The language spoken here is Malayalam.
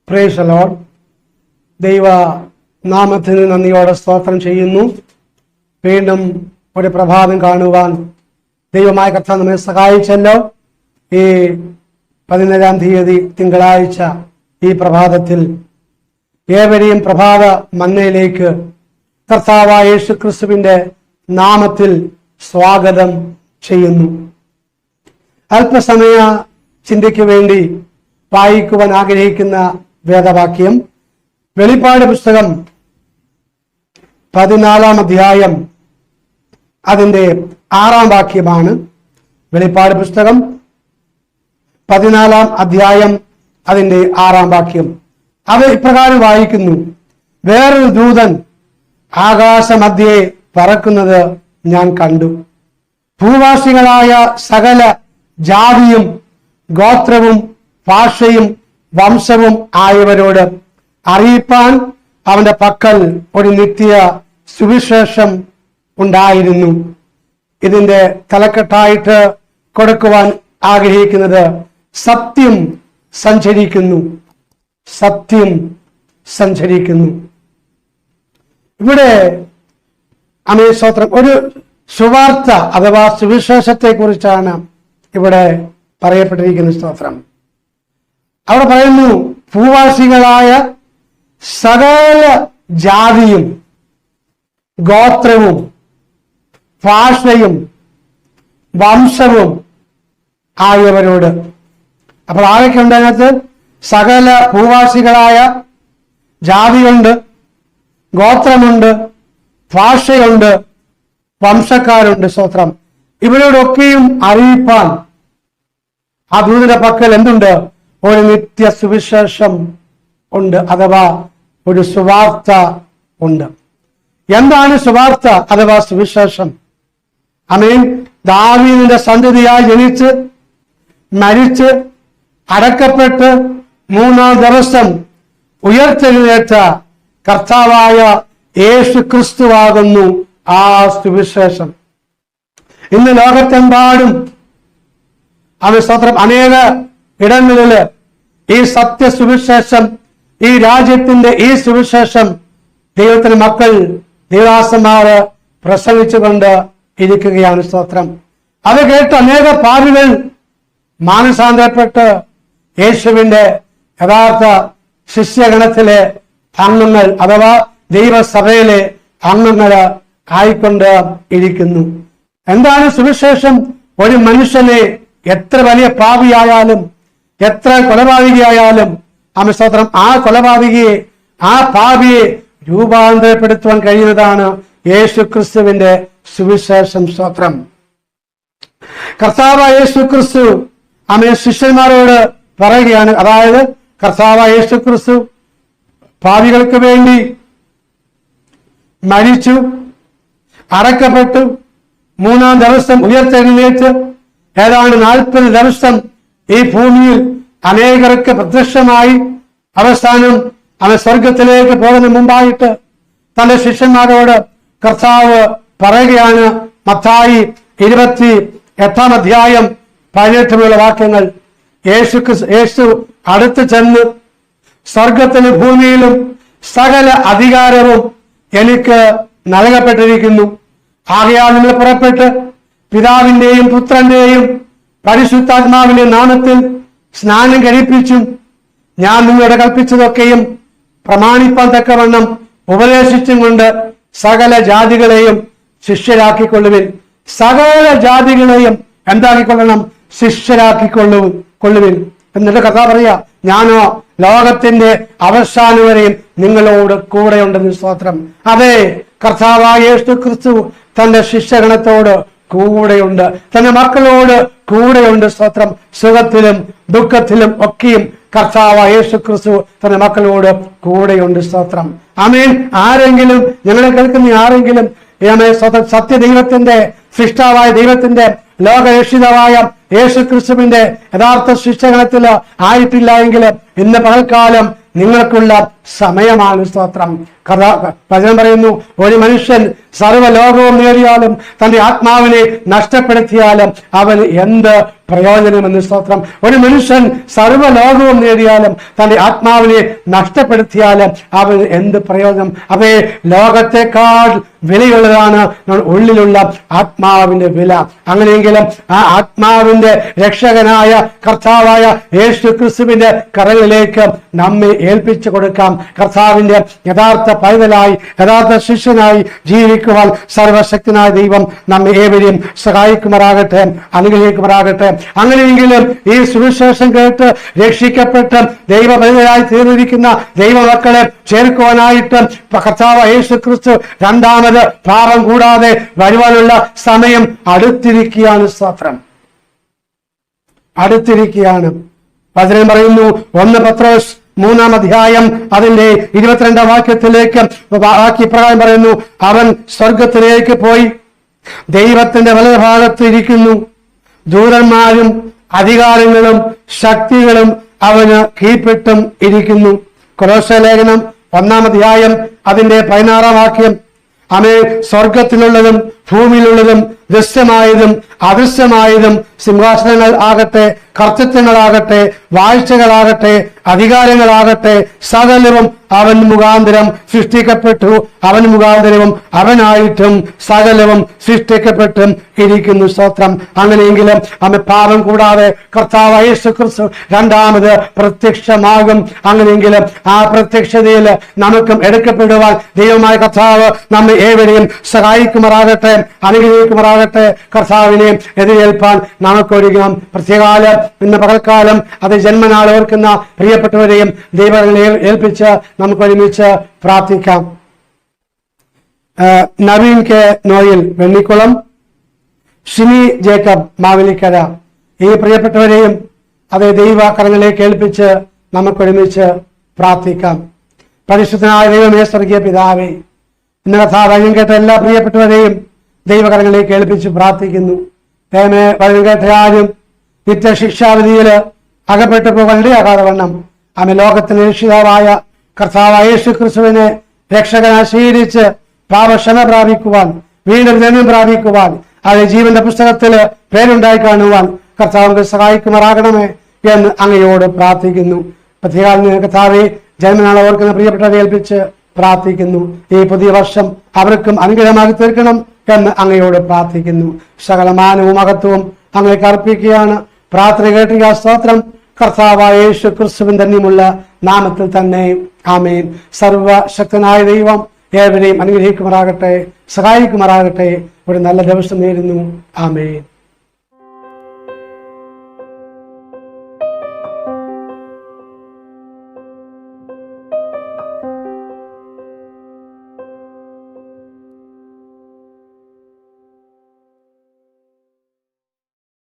Praise the Lord. ദൈവ നാമത്തിന് നന്ദിയോടെ സ്തോത്രം ചെയ്യുന്നു. വീണ്ടും ഒരു പ്രഭാതം കാണുവാൻ ദൈവമായ കർത്താവ് നമ്മെ സഹായിച്ചല്ലോ. ഈ 17-ാം തീയതി തിങ്കളാഴ്ച ഈ പ്രഭാതത്തിൽ ഏവരെയും പ്രഭാത മന്നയിലേക്ക് കർത്താവായ യേശുക്രിസ്തുവിന്റെ നാമത്തിൽ സ്വാഗതം ചെയ്യുന്നു. അല്പസമയ ചിന്തയ്ക്ക് വേണ്ടി വായിക്കുവാൻ ആഗ്രഹിക്കുന്ന വേദവാക്യം വെളിപ്പാട് പുസ്തകം 14-ാം അധ്യായം അതിന്റെ 6-ാം വാക്യമാണ്. വെളിപ്പാട് പുസ്തകം 14-ാം അധ്യായം അതിന്റെ 6-ാം വാക്യം. അത് ഇപ്രകാരം വായിക്കുന്നു: വേറൊരു ദൂതൻ ആകാശമധ്യേ പറക്കുന്നത് ഞാൻ കണ്ടു. ഭൂവാസികളായ സകല ജാതിയും ഗോത്രവും ഭാഷയും വംശവും ആയവരോട് അറിയിപ്പാൻ അവന്റെ പക്കൽ ഒരു നിത്യ സുവിശേഷം ഉണ്ടായിരുന്നു. ഇതിന്റെ തലക്കെട്ടായിട്ട് കൊടുക്കുവാൻ ആഗ്രഹിക്കുന്നത് സത്യം സഞ്ചരിക്കുന്നു. സത്യം സഞ്ചരിക്കുന്നു. ഇവിടെ സ്തോത്രം ഒരു സുവാർത്ത അഥവാ സുവിശേഷത്തെ കുറിച്ചാണ് ഇവിടെ പറയപ്പെട്ടിരിക്കുന്ന സ്തോത്രം. അവിടെ പറയുന്നു, ഭൂവാസികളായ സകല ജാതിയും ഗോത്രവും ഭാഷയും വംശവും ആയവരോട്. അപ്പോൾ ആരൊക്കെ ഉണ്ട് അതിനകത്ത്? സകല ഭൂവാസികളായ ജാതിയുണ്ട്, ഗോത്രമുണ്ട്, ഭാഷയുണ്ട്, വംശക്കാരുണ്ട്. സ്തോത്രം. ഇവരോടൊക്കെയും അറിയിപ്പാൻ ആ ദൂതന്റെ പക്കൽ എന്തുണ്ട്? ഒരു നിത്യ സുവിശേഷം ഉണ്ട്, അഥവാ ഒരു സുവാർത്ത ഉണ്ട്. എന്താണ് സുവാർത്ത അഥവാ സുവിശേഷം? ആമേൻ. ദാവീദിന്റെ സന്തതിയായി ജനിച്ച് മരിച്ച് അടക്കപ്പെട്ട് 3-ാം ദിവസം ഉയർത്തെഴുന്നേറ്റ കർത്താവായ യേശു ക്രിസ്തുവാകുന്നു ആ സുവിശേഷം. ഇന്ന് ലോകത്തെമ്പാടും സ്തോത്രം അനേക ഇടങ്ങളില് ഈ സത്യ സുവിശേഷം, ഈ രാജ്യത്തിന്റെ ഈ സുവിശേഷം ദൈവത്തിന്റെ മക്കൾ ദൈവദാസന്മാര് പ്രസംഗിച്ചുകൊണ്ട് ഇരിക്കുകയാണ്. സ്തോത്രം. അത് കേട്ട് അനേക പാപികൾ മാനസാന്തരപ്പെട്ട് യേശുവിന്റെ യഥാർത്ഥ ശിഷ്യഗണത്തിലെ അംഗങ്ങൾ അഥവാ ദൈവസഭയിലെ അംഗങ്ങള് ആയിക്കൊണ്ട് ഇരിക്കുന്നു. എന്താണ് സുവിശേഷം? ഒരു മനുഷ്യനെ എത്ര വലിയ പാപിയായാലും എത്ര കൊലപാതകിയായാലും സ്തോത്രം ആ കൊലപാതകിയെ, ആ പാപിയെ രൂപാന്തരപ്പെടുത്തുവാൻ കഴിയുന്നതാണ് യേശു ക്രിസ്തുവിന്റെ സുവിശേഷം. സ്തോത്രം. കർത്താവായ യേശു ക്രിസ്തു ശിഷ്യന്മാരോട് പറയുകയാണ്, അതായത് കർത്താവായ യേശു ക്രിസ്തു പാപികൾക്ക് വേണ്ടി മരിച്ചു, അടക്കപ്പെട്ടു, 3-ാം ദിവസം ഉയർത്തെഴുന്നേറ്റ് ഏതാണ്ട് 40 ദിവസം ഈ ഭൂമിയിൽ അനേകർക്ക് പ്രത്യക്ഷമായി അവസാനം അവൻ സ്വർഗത്തിലേക്ക് പോകുന്നതിന് മുമ്പായിട്ട് തന്റെ ശിഷ്യന്മാരോട് കർത്താവ് പറയുകയാണ്. മത്തായി 28-ാം അധ്യായം 18 വാക്യങ്ങൾ. യേശു അടുത്ത് ചെന്ന് സ്വർഗത്തിലും ഭൂമിയിലും സകല അധികാരവും എനിക്ക് നൽകപ്പെട്ടിരിക്കുന്നു. ആകയാൽ നിങ്ങൾ പുറപ്പെട്ട് പിതാവിന്റെയും പുത്രന്റെയും പരിശുദ്ധാത്മാവിന്റെ നാമത്തിൽ സ്നാനം കഴിപ്പിച്ചും ഞാൻ നിങ്ങളോട് കൽപ്പിച്ചതൊക്കെയും പ്രമാണിപ്പാൻ തക്കവണ്ണം ഉപദേശിച്ചും കൊണ്ട് സകല ജാതികളെയും ശിഷ്യരാക്കിക്കൊള്ളുവിൻ. സകല ജാതികളെയും എന്താക്കിക്കൊള്ളണം? ശിഷ്യരാക്കിക്കൊള്ളുവിൻ. എന്നിട്ട് കഥ പറയാ, ഞാനോ ലോകത്തിന്റെ അവസാനം വരെയും നിങ്ങളോട് കൂടെയുണ്ടെന്ന്. സ്തോത്രം. അതെ, കർത്താവായ യേശു ക്രിസ്തു തന്റെ ശിഷ്യഗണത്തോട് കൂടെയുണ്ട്, തന്റെ മക്കളോട് കൂടെയുണ്ട്. സ്തോത്രം. സുഖത്തിലും ദുഃഖത്തിലും ഒക്കെയും കർത്താവായ യേശു ക്രിസ്തു തന്റെ മക്കളോട് കൂടെയുണ്ട്. സ്തോത്രം. ആമേൻ. ആരെങ്കിലും, ഞങ്ങളെ കേൾക്കുന്ന ആരെങ്കിലും സത്യ ദൈവത്തിന്റെ സൃഷ്ടാവായ ദൈവത്തിന്റെ ലോകരക്ഷിതാവായ യേശു ക്രിസ്തുവിന്റെ യഥാർത്ഥ ശിഷ്യഗണത്തില് ആയിട്ടില്ല എങ്കിൽ ഇന്ന് പകൽക്കാലം നിങ്ങൾക്കുള്ള സമയമാണ്. സ്തോത്രം. വചനം പറയുന്നു, ഒരു മനുഷ്യൻ സർവ്വലോകവും നേടിയാലും തന്റെ ആത്മാവിനെ നഷ്ടപ്പെടുത്തിയാലും അവന് എന്ത് പ്രയോജനമെന്ന് സ്തോത്രം. ഒരു മനുഷ്യൻ സർവ്വലോകവും നേടിയാലും തന്റെ ആത്മാവിനെ നഷ്ടപ്പെടുത്തിയാലും അവന് എന്ത് പ്രയോജനം? അവയെ ലോകത്തെക്കാൾ വിലയുള്ളതാണ് ഉള്ളിലുള്ള ആത്മാവിന്റെ വില. അങ്ങനെയെങ്കിലും ആ ആത്മാവിന്റെ രക്ഷകനായ കർത്താവായ യേശു ക്രിസ്തുവിന്റെ കരങ്ങളിലേക്ക് നമ്മെ ഏൽപ്പിച്ചു കൊടുക്കാം. കർത്താവിന്റെ യഥാർത്ഥ പൈതലായി, യഥാർത്ഥ ശിഷ്യനായി ജീവിക്കുവാൻ സർവശക്തനായ ദൈവം നമ്മെ ഏവരെയും സഹായിക്കുമാറാകട്ടെ, അനുഗ്രഹിക്കുമാറാകട്ടെ. അങ്ങനെയെങ്കിലും ഈ സുവിശേഷം കേട്ട് രക്ഷിക്കപ്പെട്ട് ദൈവപൈതലായി തീർന്നിരിക്കുന്ന ദൈവമക്കളെ ചേർക്കുവാനായിട്ട് കർത്താവ് യേശു ക്രിസ്തു രണ്ടാമത് പാപം കൂടാതെ വരുവാനുള്ള സമയം അടുത്തിരിക്കുകയാണ്. സ്തോത്രം, അടുത്തിരിക്കുകയാണ്. വചനം പറയുന്നു, 1 പത്രോസ് 3-ാം അധ്യായം അതിന്റെ 22-ാം വാക്യത്തിലേക്ക് വാക്യപ്രകാരം പറയുന്നു, അവൻ സ്വർഗത്തിലേക്ക് പോയി ദൈവത്തിന്റെ വലതുഭാഗത്ത് ഇരിക്കുന്നു, ദൂതന്മാരും അധികാരങ്ങളും ശക്തികളും അവന് കീഴ്പ്പെട്ടും ഇരിക്കുന്നു. കൊലോസ്യ ലേഖനം 1-ാം അധ്യായം അതിന്റെ 16-ാം വാക്യം, അവൻ സ്വർഗത്തിലുള്ളതും ഭൂമിയിലുള്ളതും ദൃശ്യമായതും അദൃശ്യമായതും സിംഹാസനങ്ങൾ ആകട്ടെ, കർത്തൃത്വങ്ങളാകട്ടെ, വാഴ്ചകളാകട്ടെ, അധികാരങ്ങളാകട്ടെ, സകലവും അവൻ മുഖാന്തരം സൃഷ്ടിക്കപ്പെട്ടു, അവൻ മുഖാന്തരവും അവനായിട്ടും സകലവും സൃഷ്ടിക്കപ്പെട്ടും ഇരിക്കുന്നു. സ്തോത്രം. അങ്ങനെയെങ്കിലും അവൻ പാപം കൂടാതെ കർത്താവ് യേശു ക്രിസ്തു രണ്ടാമത് പ്രത്യക്ഷമാകും. അങ്ങനെയെങ്കിലും ആ പ്രത്യക്ഷതയിൽ നമുക്കും എടുക്കപ്പെടുവാൻ ദൈവമായ കർത്താവ് നമ്മെ ഏവരെയും സഹായിക്കുമാറാകട്ടെ, അനുഗ്രഹിക്കുമാറാകട്ടെ. കർത്താവിനെ എതിരേൽപ്പാൻ നമുക്കൊരുങ്ങാം. പ്രത്യേകാല ഇന്ന് പകൽക്കാലം അത് ജന്മനാൾ ഓർക്കുന്ന പ്രിയപ്പെട്ടവരെയും ദൈവങ്ങളെ ഏൽപ്പിച്ച് നമുക്ക് ഒരുമിച്ച് പ്രാർത്ഥിക്കാം. നവീൻ കെ നോയിൽ വെണ്ണിക്കുളം, ഷിനി ജേക്കബ് മാവേലിക്കര, ഈ പ്രിയപ്പെട്ടവരെയും അതേ ദൈവ കരങ്ങളിലേക്ക് ഏൽപ്പിച്ച് നമുക്കൊരുമിച്ച് പ്രാർത്ഥിക്കാം. പരിശുദ്ധനായ ദൈവമേ, സ്വർഗീയ പിതാവേ, ഇന്ന് കഥാവചനം കേട്ട എല്ലാ പ്രിയപ്പെട്ടവരെയും ദൈവകരങ്ങളിലേക്ക് ഏൽപ്പിച്ച് പ്രാർത്ഥിക്കുന്നു. ദൈവമേ, വചനം കേട്ട ആരും നിത്യശിക്ഷാവിധിയിൽ അകപ്പെട്ടു പോകാൻ ഇടയാകാതെ വണ്ണം ആമേ ലോകത്തിന് രക്ഷിതാവായ കർത്താവായ യേശു ക്രിസ്തുവിനെ രക്ഷകനായി സ്വീകരിച്ച് പാപക്ഷമ പ്രാപിക്കുവാൻ, വീണ്ടും ജന്മം പ്രാപിക്കുവാൻ, അത് ജീവന്റെ പുസ്തകത്തിൽ പേരുണ്ടായി കാണുവാൻ കർത്താവിനെ സഹായിക്കുമാറാകണമേ എന്ന് അങ്ങയോട് പ്രാർത്ഥിക്കുന്നു. പ്രത്യേക കർത്താവെ, ജന്മനാൾ ഓർക്കുന്ന പ്രിയപ്പെട്ടവരെ ഏൽപ്പിച്ച് പ്രാർത്ഥിക്കുന്നു. ഈ പുതിയ വർഷം അവർക്കും അനുഗ്രഹമാക്കി തീർക്കണം എന്ന് അങ്ങയോട് പ്രാർത്ഥിക്കുന്നു. സകലമാനവും മഹത്വവും അങ്ങേക്ക് അർപ്പിക്കുകയാണ്. പ്രാർത്ഥന കേട്ടിരിക്കുക. സ്തോത്രം. കർത്താവായ യേശു ക്രിസ്തുവിൻ തന്നെയുമുള്ള നാമത്തിൽ തന്നെ ആമേൻ. സർവശക്തനായ ദൈവം ഏവരെയും അനുഗ്രഹിക്കുമാറാകട്ടെ, സഹായിക്കുമാറാകട്ടെ. ഒരു നല്ല ദിവസം നേരുന്നു. ആമേൻ.